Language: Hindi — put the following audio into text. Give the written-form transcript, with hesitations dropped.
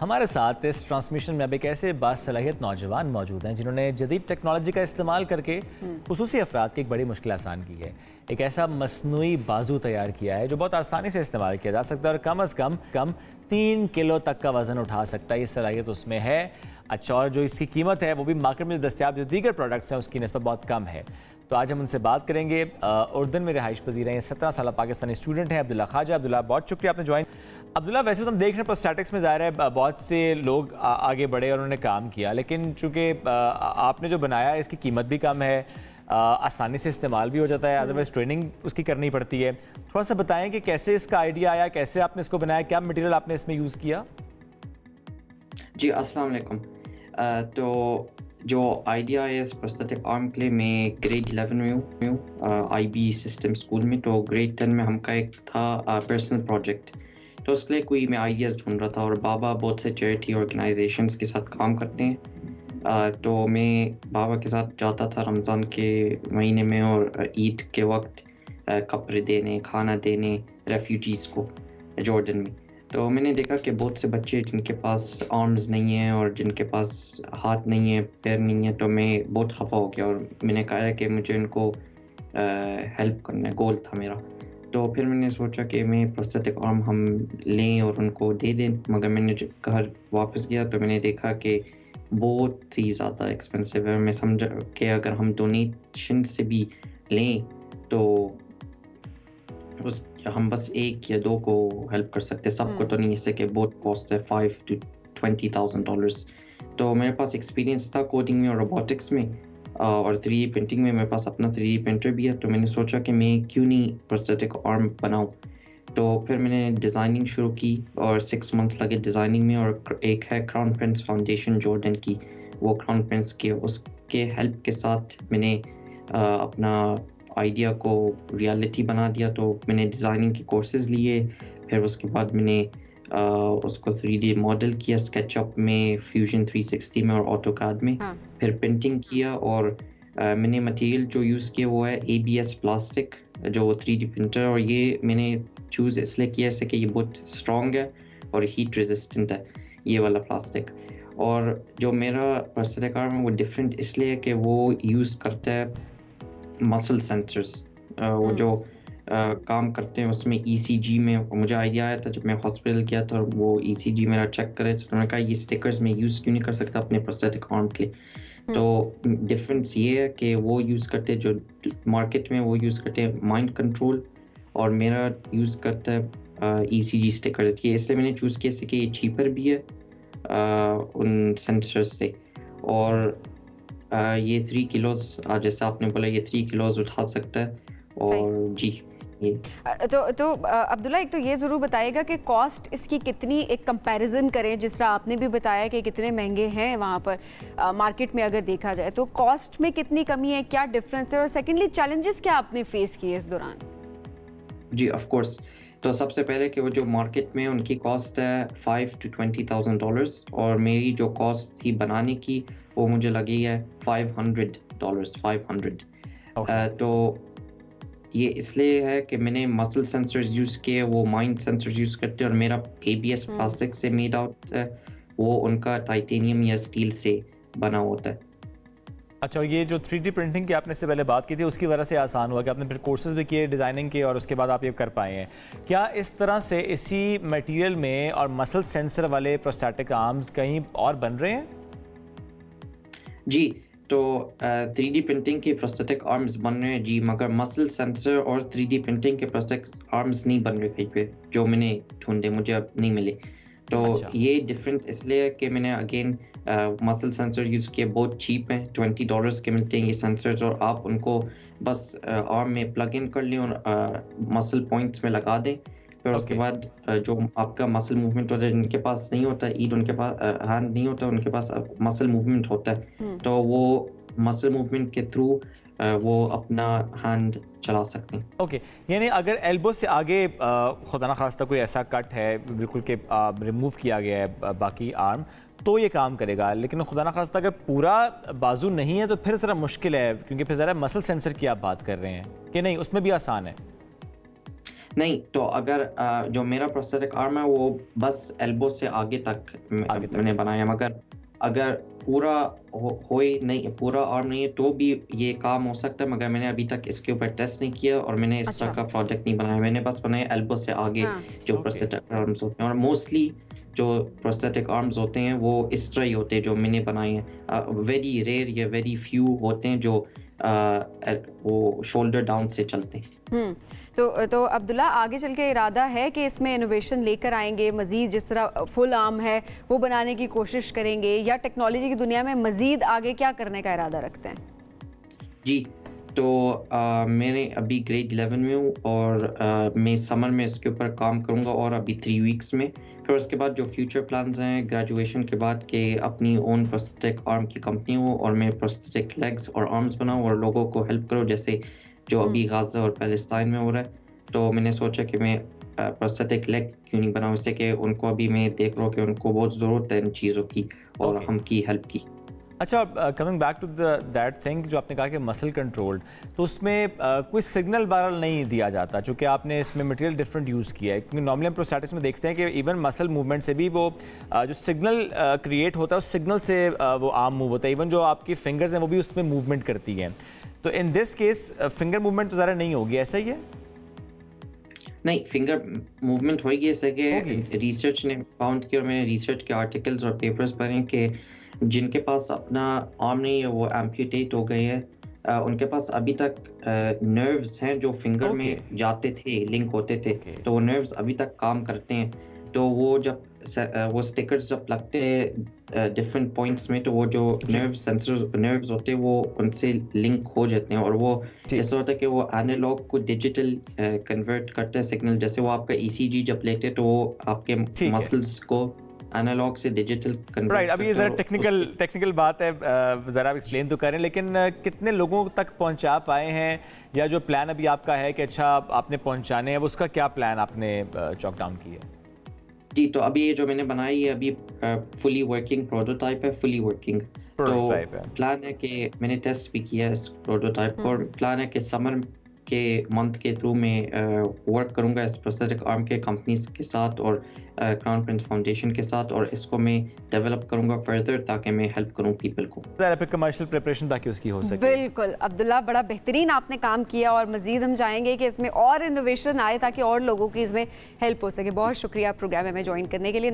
हमारे साथ इस ट्रांसमिशन में अब एक ऐसे बासलाहियत नौजवान मौजूद हैं जिन्होंने जदीद टेक्नोलॉजी का इस्तेमाल करके खुसूसी अफराद की एक बड़ी मुश्किल आसान की है। एक ऐसा मसनूई बाजू तैयार किया है जो बहुत आसानी से इस्तेमाल किया जा सकता है और कम अज़ कम 3 किलो तक का वज़न उठा सकता है। ये सलाहियत उसमें है। अच्छा, और जो इसकी कीमत है वो भी मार्केट में दस्तियाब जो दीगर प्रोडक्ट्स हैं उसकी निस्बत बहुत कम है। तो आज हम उनसे बात करेंगे। उर्दन में रिहाइश पजीर हैं, 17 साल पाकिस्तानी स्टूडेंट हैं अब्दुल्ला ख्वाजा। अब्दुल्ला, बहुत शुक्रिया आपने ज्वाइन। अब्दुल्ला, वैसे तो हम देख रहे हैं प्रोस्टैटिक्स में ज़ाहिर है बहुत से लोग आगे बढ़े और उन्होंने काम किया, लेकिन चूँकि आपने जो बनाया इसकी कीमत भी कम है, आसानी से इस्तेमाल भी हो जाता है, अदरवाइज ट्रेनिंग उसकी करनी पड़ती है। थोड़ा सा बताएं कि कैसे इसका आइडिया आया, कैसे आपने इसको बनाया, क्या मटेरियल आपने इसमें यूज़ किया? जी, अस्सलाम वालेकुम। तो जो आइडिया है इस प्रोस्थेटिक आर्म के लिए, मैं ग्रेड 11 में हूँ IB सिस्टम स्कूल में। तो ग्रेड 10 में हमका एक था पर्सनल प्रोजेक्ट, तो उसके लिए कोई मैं आइडियाज़ ढूंढ रहा था और बाबा बहुत से चैरिटी ऑर्गेनाइजेशंस के साथ काम करते हैं। तो मैं बाबा के साथ जाता था रमज़ान के महीने में और ईद के वक्त कपड़े देने, खाना देने रेफ्यूजीज़ को जॉर्डन में। तो मैंने देखा कि बहुत से बच्चे जिनके पास आर्म्स नहीं हैं और जिनके पास हाथ नहीं है, पैर नहीं है, तो मैं बहुत खफा हो गया और मैंने कहा कि मुझे इनको हेल्प करना है, गोल था मेरा। तो फिर मैंने सोचा कि मैं प्रोस्थेटिक आर्म हम लें और उनको दे दें, मगर मैंने जब घर वापस गया तो मैंने देखा कि बहुत ही ज़्यादा एक्सपेंसिव है। मैं समझा कि अगर हम डोनेशन से भी लें तो हम बस 1 या 2 को हेल्प कर सकते हैं, सबको तो नहीं, इससे कि बहुत कॉस्ट है $5,000 to $20,000। तो मेरे पास एक्सपीरियंस था कोडिंग में और रोबोटिक्स में और 3D प्रिंटिंग में। मेरे पास अपना 3D प्रिंटर भी है, तो मैंने सोचा कि मैं क्यों नहीं प्रोस्थेटिक आर्म बनाऊं। तो फिर मैंने डिज़ाइनिंग शुरू की और 6 मंथ्स लगे डिज़ाइनिंग में। और एक है क्राउन प्रिंस फाउंडेशन जॉर्डन की, वो क्राउन प्रिंस के उसके हेल्प के साथ मैंने अपना आइडिया को रियलिटी बना दिया। तो मैंने डिज़ाइनिंग के कोर्सेज़ लिए, फिर उसके बाद मैंने उसको 3D मॉडल किया स्केचअप में, फ्यूजन 360 में और ऑटोकैड में। फिर प्रिंटिंग किया और मैंने मटेरियल जो यूज़ किया वो है ABS प्लास्टिक, जो 3D प्रिंटर। और ये मैंने चूज़ इसलिए किया इससे कि ये बहुत स्ट्रॉन्ग है और हीट रेजिस्टेंट है, ये वाला प्लास्टिक। और जो मेरा प्रोस्थेटिक आर्म है वो डिफरेंट इसलिए है कि वो यूज़ करता है मसल सेंसर्स। वो जो काम करते हैं उसमें ECG में मुझे आइडिया आया था जब मैं हॉस्पिटल गया था और वो ECG मेरा चेक करे, तो उन्होंने कहा ये स्टिकर्स में यूज़ क्यों नहीं कर सकता अपने प्रोस्थेटिक आर्म के लिए। तो डिफरेंस ये है कि वो यूज़ करते जो मार्केट में वो यूज़ करते हैं माइंड कंट्रोल और मेरा यूज़ करता है ECG स्टिकर्स। ये इसलिए मैंने चूज़ किया कि ये चीपर भी है उन सेंसर्स से। और ये 3 किलोज, जैसा आपने बोला, ये 3 किलोज उठा सकता है। और जी तो अब्दुल्ला, एक तो ये ज़रूर बताइएगा कि कॉस्ट इसकी कितनी, एक कंपैरिजन करें जिस तरह आपने भी बताया कि कितने महंगे हैं वहाँ पर मार्केट में अगर देखा जाए, तो कॉस्ट में कितनी कमी है, क्या डिफरेंस है, और सेकेंडली चैलेंजेस क्या आपने फेस किए इस दौरान? जी ऑफ कोर्स। तो सबसे पहले कि वो जो मार्केट में उनकी कॉस्ट है $5,000 to $20,000 और मेरी जो कॉस्ट थी बनाने की वो मुझे लगी है $500। तो ये इसलिए है कि मैंने मसल सेंसर्स यूज़ किए, वो माइंड सेंसर्स यूज़ करते हैं। और मेरा ABS प्लास्टिक से मेड आउट है, वो उनका टाइटेनियम या स्टील से बना होता है। अच्छा, ये जो 3D प्रिंटिंग की आपने इससे पहले बात की थी उसकी वजह से आसान हुआ कि आपने फिर कोर्सेज भी किए डिज़ाइनिंग के और उसके बाद आप ये कर पाए हैं। क्या इस तरह से इसी मटेरियल में और मसल सेंसर वाले प्रोस्थेटिक आर्म्स कहीं और बन रहे हैं? जी, तो 3D प्रिंटिंग के प्रोस्थेटिक आर्म्स बन रहे हैं जी, मगर मसल सेंसर और 3D प्रिंटिंग के प्रोस्थेटिक आर्म्स नहीं बन रहे कहीं पे, जो मैंने ढूंढे मुझे अब नहीं मिले। तो ये डिफरेंट इसलिए है कि मैंने अगेन मसल सेंसर यूज़ किए, बहुत चीप हैं, $20 के मिलते हैं ये सेंसर्स। और आप उनको बस आर्म में प्लग इन कर लें और मसल पॉइंट्स में लगा दें। फिर उसके बाद जो आपका मसल मूवमेंट होता है, जिनके पास नहीं होता ईद, उनके पास हैंड नहीं होता, उनके पास मसल मूवमेंट होता है, तो वो मसल मूवमेंट के थ्रू वो अपना हैंड चला सकते हैं। ओके, यानी अगर एल्बो से आगे खुदा ना खास्ता कोई ऐसा कट है बिल्कुल के रिमूव किया गया है बाकी आर्म, तो ये काम करेगा। लेकिन खुदा ना खास्ता अगर पूरा बाजू नहीं है तो फिर ज़रा मुश्किल है, क्योंकि फिर ज़रा मसल सेंसर की आप बात कर रहे हैं कि नहीं, उसमें भी आसान है? नहीं, तो अगर जो मेरा प्रोस्थेटिक आर्म है वो बस एल्बो से आगे तक मैंने बनाया, मगर अगर पूरा हो ही नहीं, पूरा आर्म नहीं है तो भी ये काम हो सकता है, मगर मैंने अभी तक इसके ऊपर टेस्ट नहीं किया और मैंने इस तरह का प्रोडक्ट नहीं बनाया। मैंने बस बनाया एल्बो से आगे जो प्रोस्थेटिक आर्म्स होते हैं, और मोस्टली जो प्रोस्थेटिक आर्म्स होते हैं वो इस तरह ही होते हैं जो मैंने बनाए हैं। वेरी रेयर या वेरी फ्यू होते हैं जो वो शोल्डर डाउन से चलते हैं। तो अब्दुल्ला, आगे चल के इरादा है कि इसमें इनोवेशन लेकर आएंगे, मजीद जिस तरह फुल आर्म है वो बनाने की कोशिश करेंगे, या टेक्नोलॉजी की दुनिया में मजीद आगे क्या करने का इरादा रखते हैं? जी, तो मैंने अभी ग्रेड 11 में हूँ और मैं समर में इसके ऊपर काम करूँगा और अभी 3 वीक्स में। फिर उसके बाद जो फ्यूचर प्लान्स हैं ग्रेजुएशन के बाद के अपनी ओन प्रोस्थेटिक आर्म की कंपनी हो और मैं प्रोस्थेटिक लेग्स और आर्म्स बनाऊँ और लोगों को हेल्प करूँ, जैसे जो अभी गाज़ा और पैलेस्टाइन में हो रहा है। तो मैंने सोचा कि मैं प्रोस्थेटिक लेग क्यों नहीं बनाऊँ, इससे कि उनको अभी मैं देख रहा हूँ कि उनको बहुत ज़रूरत है इन चीज़ों की और हम की हेल्प की। अच्छा, coming back to that thing, जो आपने कहा कि मसल कंट्रोल्ड, तो उसमें कोई सिग्नल बहरहाल नहीं दिया जाता, चूँकि आपने इसमें मटेरियल डिफरेंट यूज़ किया है। क्योंकि नॉर्मली हम प्रोस्टेटिक्स में देखते हैं कि इवन मसल मूवमेंट से भी वो जो सिग्नल क्रिएट होता है उस सिग्नल से वो आर्म मूव होता है। इवन जो आपकी फिंगर्स हैं वो भी उसमें मूवमेंट करती हैं। तो in this case finger movement तो ज़्यादा नहीं होगी, ऐसा ही है? नहीं, फिंगर मूवमेंट होगी, ऐसे कि रिसर्च ने फाउंड किया और मैंने रिसर्च के आर्टिकल्स और पेपर्स पढ़े कि जिनके पास अपना आर्म नहीं है, वो एम्प्यूटेट हो गए हैं, उनके पास अभी तक नर्व्स हैं जो फिंगर में जाते थे, लिंक होते थे, तो वो नर्व्स अभी तक काम करते हैं। तो वो जब वो स्टिकर्स जब लगते हैं डिफरेंट पॉइंट्स में, तो वो जो नर्व्स होते हैं वो उनसे लिंक हो जाते हैं और वो ऐसा होता है कि वो एनालॉग को डिजिटल कन्वर्ट करते हैं सिग्नल। जैसे वो आपका ECG जब लेते हैं तो वो आपके मसल्स को एनालॉग से डिजिटल कन्वर्ट। राइट, अभी ये ज़रा टेक्निकल बात है, ज़रा आप एक्सप्लेन तो करें, लेकिन कितने लोगों तक पहुंचा पाए हैं, या जो प्लान अभी आपका है कि अच्छा आपने पहुंचाने हैं, वो उसका क्या प्लान आपने चॉक डाउन किया है? जी, तो अभी ये जो मैंने बनाई है अभी फुली वर्किंग प्रोटोटाइप है, फुली वर्किंग। तो प्लान है कि मैंने टेस्ट भी किया है इस प्रोटोटाइप को, और प्लान है कि समर के मंथ के थ्रू में वर्क करूंगा इस प्रोस्थेटिक आर्म के कंपनीज के साथ और क्राउन प्रिंस फाउंडेशन के साथ, और इसको मैं डेवलप करूंगा फर्दर ताकि मैं हेल्प करूं पीपल को। कमर्शियल प्रिपरेशन ताकि उसकी हो सके। बिल्कुल अब्दुल्ला, बड़ा बेहतरीन आपने काम किया और मजीद हम चाहेंगे कि इसमें और इनोवेशन आए ताकि और लोगों की इसमें हेल्प हो सके। बहुत शुक्रिया प्रोग्राम में ज्वाइन करने के लिए।